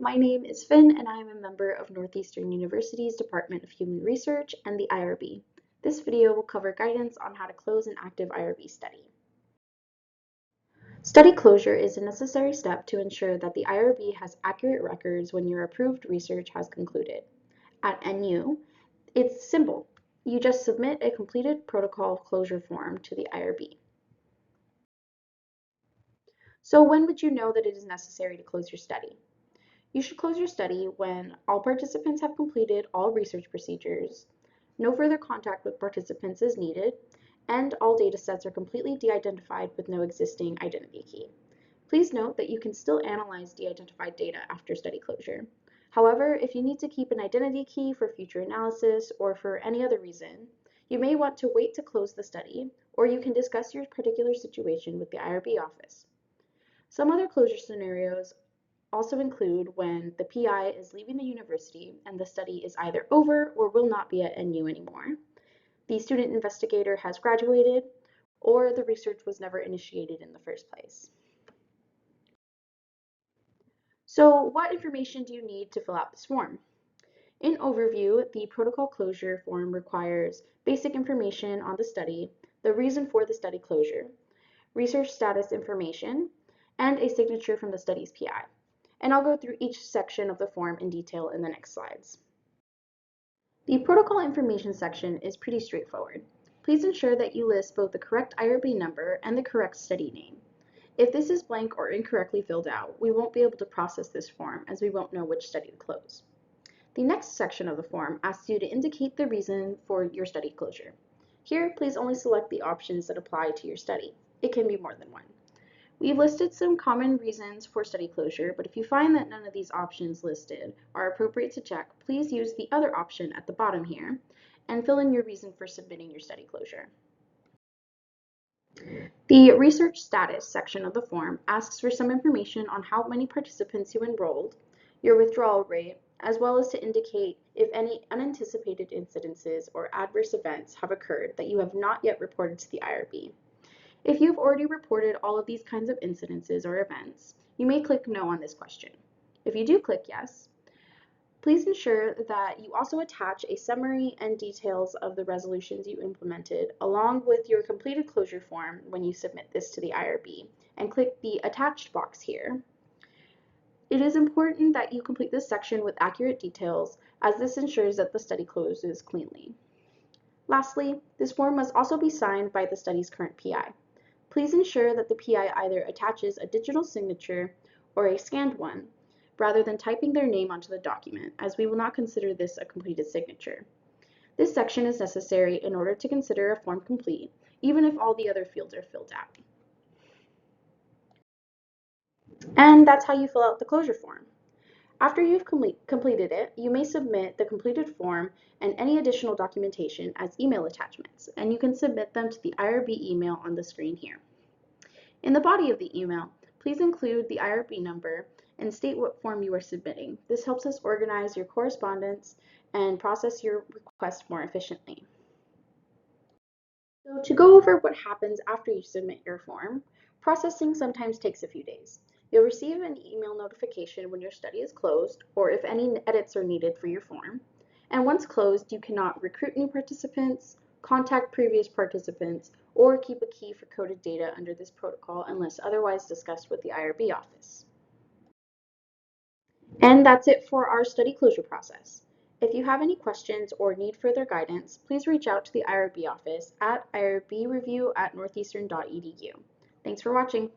my name is Finn and I am a member of Northeastern University's Department of Human Research and the IRB. This video will cover guidance on how to close an active IRB study. Study closure is a necessary step to ensure that the IRB has accurate records when your approved research has concluded. At NU, it's simple. You just submit a completed protocol closure form to the IRB. So when would you know that it is necessary to close your study? You should close your study when all participants have completed all research procedures, no further contact with participants is needed, and all datasets are completely de-identified with no existing identity key. Please note that you can still analyze de-identified data after study closure. However, if you need to keep an identity key for future analysis or for any other reason, you may want to wait to close the study, or you can discuss your particular situation with the IRB office. Some other closure scenarios also include when the PI is leaving the university and the study is either over or will not be at NU anymore, the student investigator has graduated, or the research was never initiated in the first place. So what information do you need to fill out this form? In overview, the protocol closure form requires basic information on the study, the reason for the study closure, research status information, and a signature from the study's PI. And I'll go through each section of the form in detail in the next slides. The protocol information section is pretty straightforward. Please ensure that you list both the correct IRB number and the correct study name. If this is blank or incorrectly filled out, we won't be able to process this form as we won't know which study to close. The next section of the form asks you to indicate the reason for your study closure. Here, please only select the options that apply to your study. It can be more than one. We've listed some common reasons for study closure, but if you find that none of these options listed are appropriate to check, please use the other option at the bottom here and fill in your reason for submitting your study closure. The research status section of the form asks for some information on how many participants you enrolled, your withdrawal rate, as well as to indicate if any unanticipated incidences or adverse events have occurred that you have not yet reported to the IRB. If you've already reported all of these kinds of incidences or events, you may click no on this question. If you do click yes, please ensure that you also attach a summary and details of the resolutions you implemented along with your completed closure form when you submit this to the IRB, and click the attached box here. It is important that you complete this section with accurate details, as this ensures that the study closes cleanly. Lastly, this form must also be signed by the study's current PI. Please ensure that the PI either attaches a digital signature or a scanned one, rather than typing their name onto the document, as we will not consider this a completed signature. This section is necessary in order to consider a form complete, even if all the other fields are filled out. And that's how you fill out the closure form. After you've completed it, you may submit the completed form and any additional documentation as email attachments, and you can submit them to the IRB email on the screen here. In the body of the email, please include the IRB number and state what form you are submitting. This helps us organize your correspondence and process your request more efficiently. So to go over what happens after you submit your form, processing sometimes takes a few days. You'll receive an email notification when your study is closed or if any edits are needed for your form. And once closed, you cannot recruit new participants, contact previous participants, or keep a key for coded data under this protocol unless otherwise discussed with the IRB office. And that's it for our study closure process. If you have any questions or need further guidance, please reach out to the IRB office at irbreview@northeastern.edu. Thanks for watching.